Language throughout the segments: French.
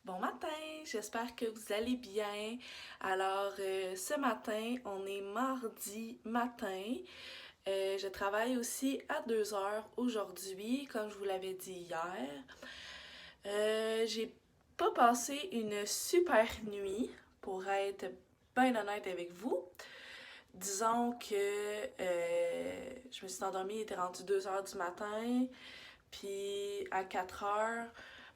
Bon matin, j'espère que vous allez bien. Alors, ce matin, on est mardi matin. Je travaille aussi à 2 heures aujourd'hui, comme je vous l'avais dit hier. J'ai pas passé une super nuit, pour être bien honnête avec vous. Disons que je me suis endormie, il était rendu 2 heures du matin, puis à 4 heures,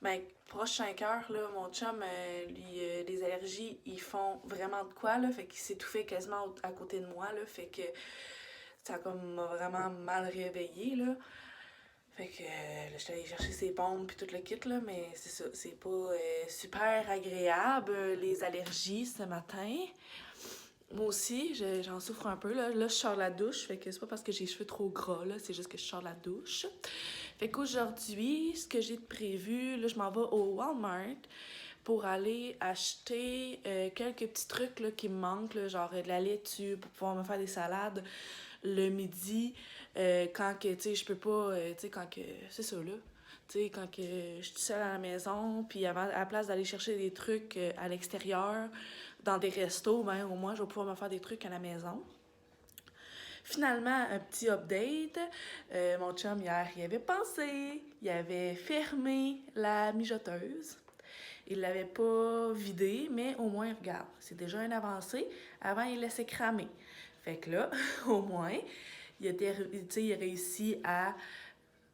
ben, proche 5 heures, là, mon chum, les allergies, ils font vraiment de quoi, là, fait qu'il s'est étouffé quasiment à côté de moi, là, fait que ça a comme m'a vraiment mal réveillé, là. Fait que là, j'étais allée chercher ses pompes puis tout le kit, là, mais c'est ça, c'est pas super agréable, les allergies ce matin. Moi aussi, j'en souffre un peu, là. Là, je sors de la douche, fait que c'est pas parce que j'ai les cheveux trop gras, là, c'est juste que je sors de la douche. Fait qu'aujourd'hui, ce que j'ai de prévu, là, je m'en vais au Walmart pour aller acheter quelques petits trucs là, qui me manquent, là, genre de la laitue pour pouvoir me faire des salades le midi, quand que, tu sais, je peux pas, tu sais, quand que, c'est ça, là. Tu sais, quand que je suis seule à la maison, puis à la place d'aller chercher des trucs à l'extérieur, dans des restos, ben au moins, je vais pouvoir me faire des trucs à la maison. Finalement, un petit update. Mon chum, hier, il avait pensé. Il avait fermé la mijoteuse. Il l'avait pas vidée, mais au moins, regarde, c'est déjà une avancée. Avant, il laissait cramer. Fait que là, au moins, il a réussi à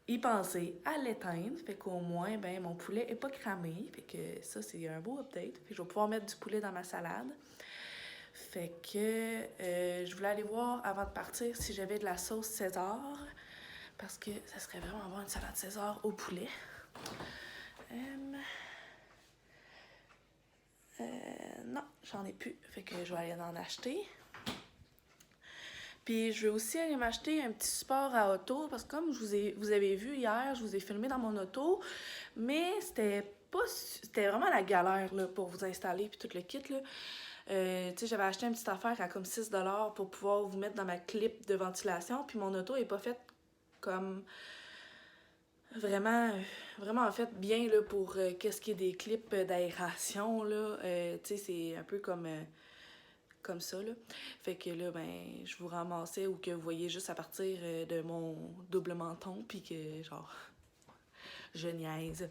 y penser, à l'éteindre. Fait qu'au moins, ben, mon poulet est pas cramé. Fait que ça, c'est un beau update. Fait que je vais pouvoir mettre du poulet dans ma salade. Fait que je voulais aller voir avant de partir si j'avais de la sauce César. Parce que ça serait vraiment bon une salade César au poulet. Non, j'en ai plus. Fait que je vais aller en acheter. Puis je vais aussi aller m'acheter un petit support à auto parce que comme vous avez vu hier, je vous ai filmé dans mon auto, mais c'était vraiment la galère là, pour vous installer puis tout le kit là. Tu sais, j'avais acheté une petite affaire à comme 6$ pour pouvoir vous mettre dans ma clip de ventilation, puis mon auto est pas faite comme vraiment en fait bien là pour qu'est-ce qui est des clips d'aération là. Tu sais, c'est un peu comme ça, là. Fait que là, ben, je vous ramassais ou que vous voyez juste à partir de mon double menton, puis que, genre, je niaise.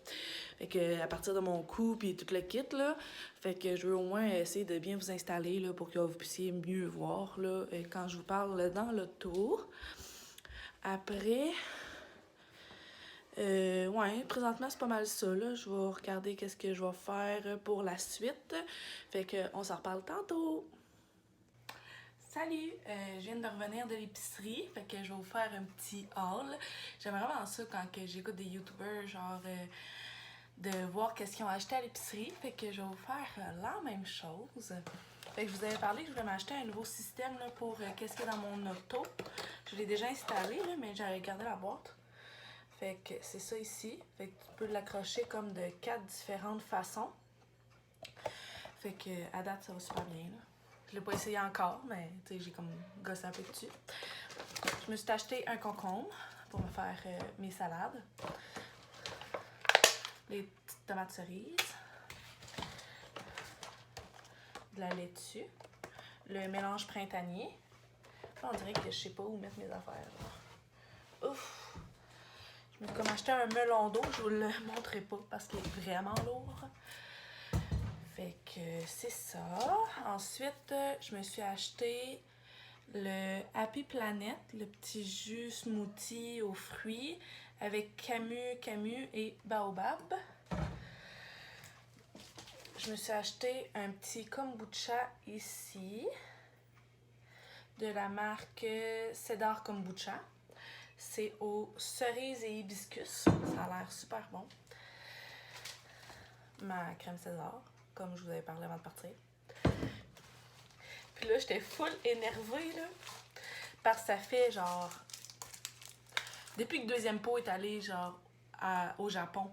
Fait que à partir de mon cou, puis tout le kit, là, fait que je veux au moins essayer de bien vous installer, là, pour que vous puissiez mieux voir, là, quand je vous parle dans l'auto. Après... ouais, présentement, c'est pas mal ça, là. Je vais regarder qu'est-ce que je vais faire pour la suite. Fait que, on s'en reparle tantôt! Salut! Je viens de revenir de l'épicerie, fait que je vais vous faire un petit haul. J'aime vraiment ça quand j'écoute des youtubeurs, genre de voir qu'est-ce qu'ils ont acheté à l'épicerie. Fait que je vais vous faire la même chose. Fait que je vous avais parlé que je voulais m'acheter un nouveau système là, pour qu'est-ce qu'il y a dans mon auto. Je l'ai déjà installé, là, mais j'avais gardé la boîte. Fait que c'est ça ici. Fait que tu peux l'accrocher comme de 4 différentes façons. Fait que à date, ça va super bien, là. Je l'ai pas essayé encore, mais j'ai comme gossé un peu dessus. Je me suis acheté un concombre pour me faire mes salades. Les petites tomates cerises. De la laitue. Le mélange printanier. Là, on dirait que je sais pas où mettre mes affaires. Ouf! Je me suis comme acheté un melon d'eau. Je vous le montrerai pas parce qu'il est vraiment lourd. Fait que c'est ça. Ensuite, je me suis acheté le Happy Planet, le petit jus smoothie aux fruits avec camu et baobab. Je me suis acheté un petit kombucha ici de la marque Cedar Kombucha. C'est aux cerises et hibiscus. Ça a l'air super bon. Ma crème César, comme je vous avais parlé avant de partir. Puis là, j'étais full énervée, là. Parce que ça fait genre... Depuis que Deuxième Pot est allé genre au Japon,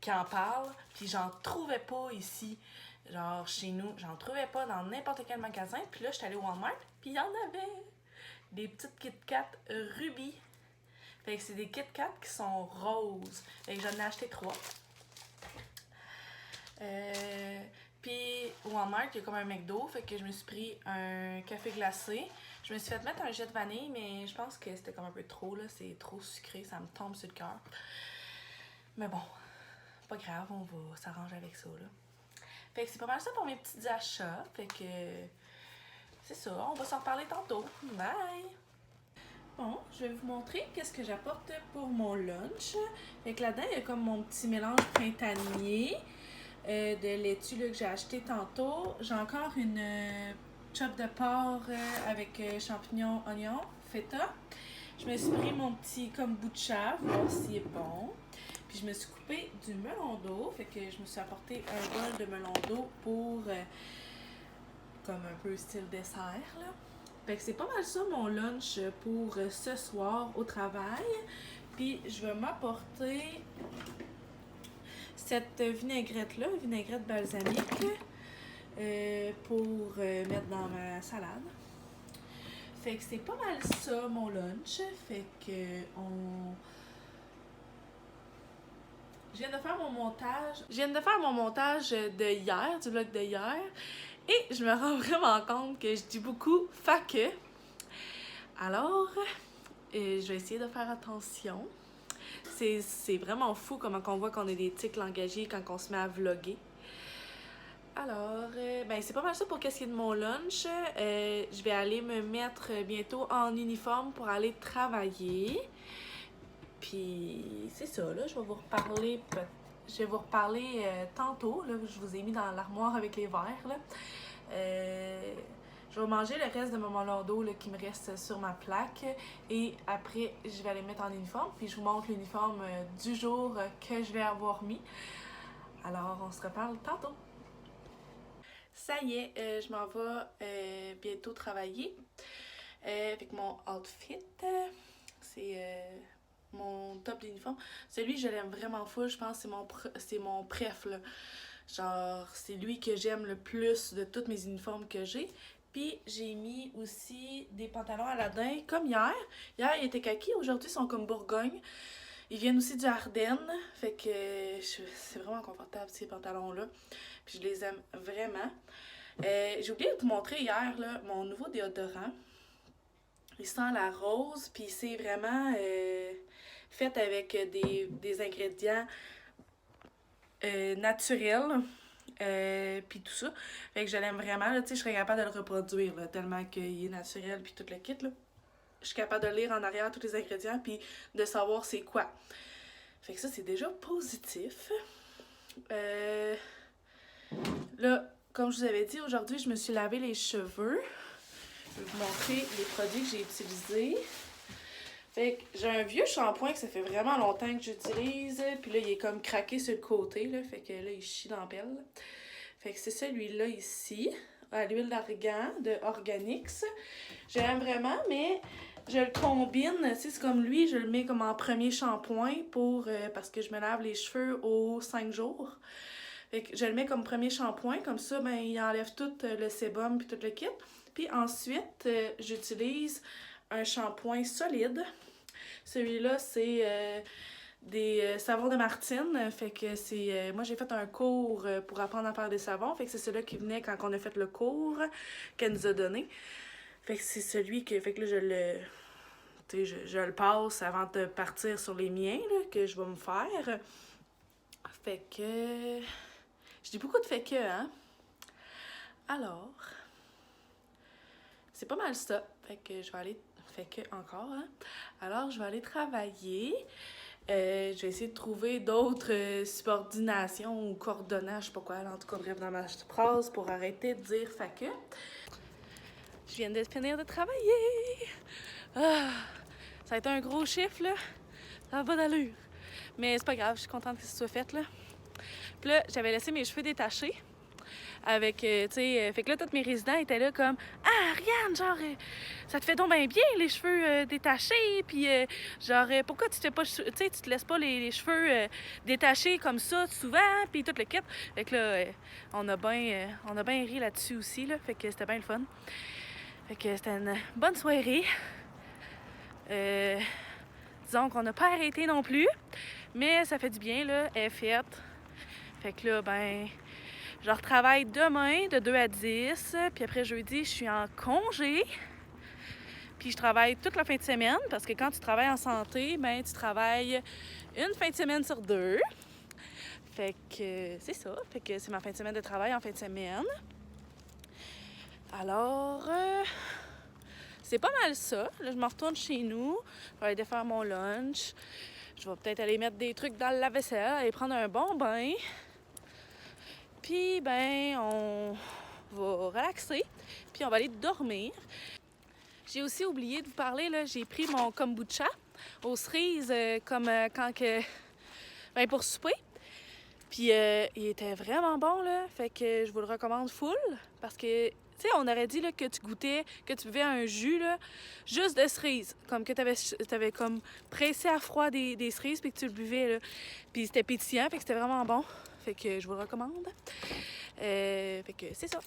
qui en parle, puis j'en trouvais pas ici, genre chez nous. J'en trouvais pas dans n'importe quel magasin. Puis là, j'étais allée au Walmart, puis il y en avait des petites Kit Kat Ruby. Fait que c'est des Kit Kat qui sont roses. Fait que j'en ai acheté 3. Walmart, il y a comme un McDo, fait que je me suis pris un café glacé. Je me suis fait mettre un jet de vanille, mais je pense que c'était comme un peu trop, là. C'est trop sucré, ça me tombe sur le cœur. Mais bon, pas grave, on va s'arranger avec ça, là. Fait que c'est pas mal ça pour mes petits achats. Fait que c'est ça, on va s'en reparler tantôt. Bye! Bon, je vais vous montrer qu'est-ce que j'apporte pour mon lunch. Fait que là-dedans, il y a comme mon petit mélange printanier de laitue là, que j'ai acheté tantôt. J'ai encore une chop de porc avec champignons, oignons, feta. Je me suis pris mon petit kombucha, voir s'il est bon. Puis je me suis coupé du melon d'eau, fait que je me suis apporté un bol de melon d'eau pour comme un peu style dessert là. Fait que c'est pas mal ça mon lunch pour ce soir au travail. Puis je vais m'apporter cette vinaigrette là, vinaigrette balsamique pour mettre dans ma salade. Fait que c'est pas mal ça mon lunch. Fait que je viens de faire mon montage. Je viens de faire mon montage de hier, du vlog de hier. Et je me rends vraiment compte que je dis beaucoup « fait que ». Alors, je vais essayer de faire attention. C'est vraiment fou comment on voit qu'on a des tics langagiers quand on se met à vlogger. Alors, ben c'est pas mal ça pour qu'est-ce qui est de mon lunch. Je vais aller me mettre bientôt en uniforme pour aller travailler. Puis c'est ça, là, je vais vous reparler tantôt, là, je vous ai mis dans l'armoire avec les verres, là. Je vais manger le reste de mon melon d'eau qui me reste sur ma plaque et après, je vais aller mettre en uniforme, puis je vous montre l'uniforme du jour que je vais avoir mis. Alors, on se reparle tantôt. Ça y est, je m'en vais bientôt travailler avec mon outfit. C'est mon top d'uniforme. Celui, je l'aime vraiment full. Je pense que c'est mon préf, là. Genre, c'est lui que j'aime le plus de tous mes uniformes que j'ai. Puis, j'ai mis aussi des pantalons Aladin, comme hier. Hier, ils étaient kaki. Aujourd'hui, ils sont comme Bourgogne. Ils viennent aussi du Ardennes. Fait que c'est vraiment confortable, ces pantalons-là. Puis, je les aime vraiment. J'ai oublié de vous montrer hier, là, mon nouveau déodorant. Il sent la rose, puis c'est vraiment fait avec des ingrédients naturels, puis tout ça. Fait que je l'aime vraiment, là, tu sais, je serais capable de le reproduire, là, tellement qu'il est naturel, puis tout le kit, là. Je suis capable de lire en arrière tous les ingrédients, puis de savoir c'est quoi. Fait que ça, c'est déjà positif. Là, comme je vous avais dit, aujourd'hui, je me suis lavé les cheveux. Je vais vous montrer les produits que j'ai utilisés. Fait que j'ai un vieux shampoing que ça fait vraiment longtemps que j'utilise. Puis là, il est comme craqué sur le côté, là. Fait que là, il chie dans la pelle. Fait que c'est celui-là ici, à l'huile d'argan de Organix. J'aime vraiment, mais je le combine. Tu sais, c'est comme lui, je le mets comme en premier shampoing parce que je me lave les cheveux aux 5 jours. Fait que je le mets comme premier shampoing. Comme ça, ben, il enlève tout le sébum puis tout le kit. Puis ensuite, j'utilise un shampoing solide. Celui-là, c'est des savons de Martine. Fait que c'est... moi, j'ai fait un cours pour apprendre à faire des savons. Fait que c'est celui-là qui venait quand on a fait le cours qu'elle nous a donné. Fait que c'est celui que... Fait que là, je le passe avant de partir sur les miens, là, que je vais me faire. Fait que... Je dis beaucoup de fait que, hein? Alors... C'est pas mal ça. Fait que je vais aller... Fait que encore, hein? Alors, je vais aller travailler. Je vais essayer de trouver d'autres subordinations ou coordonnages, je sais pas quoi, en tout cas, bref, dans ma phrase pour arrêter de dire fait que. Je viens de finir de travailler. Ah, ça a été un gros chiffre, là. Ça n'a pas d'allure. Mais c'est pas grave, je suis contente que ça soit fait, là. Puis là, j'avais laissé mes cheveux détachés. Avec, tu sais, fait que là, tous mes résidents étaient là comme « Ah, Ariane, genre, ça te fait donc bien bien, les cheveux détachés, puis genre, pourquoi tu te fais pas, tu sais, tu te laisses pas les cheveux détachés comme ça souvent, puis tout le kit. » Fait que là, on a bien ri là-dessus aussi, là, fait que c'était bien le fun. Fait que c'était une bonne soirée. Disons qu'on n'a pas arrêté non plus, mais ça fait du bien, là, elle est faite. Fait que là, ben... Je retravaille demain de 2 à 10, puis après jeudi, je suis en congé. Puis je travaille toute la fin de semaine, parce que quand tu travailles en santé, ben tu travailles une fin de semaine sur 2. Fait que c'est ça. Fait que c'est ma fin de semaine de travail en fin de semaine. Alors, c'est pas mal ça. Là, je me retourne chez nous. Je vais aller défaire mon lunch. Je vais peut-être aller mettre des trucs dans le lave-vaisselle, aller prendre un bon bain. Puis, ben, on va relaxer. Puis, on va aller dormir. J'ai aussi oublié de vous parler, là, j'ai pris mon kombucha aux cerises comme quand que... Ben, pour souper. Puis, il était vraiment bon, là. Fait que je vous le recommande full. Parce que, tu sais, on aurait dit là, que tu goûtais, que tu buvais un jus, là, juste de cerises. Comme que t'avais comme pressé à froid des cerises, puis que tu le buvais, là. Puis c'était pétillant, fait que c'était vraiment bon. Fait que je vous le recommande. Fait que c'est ça.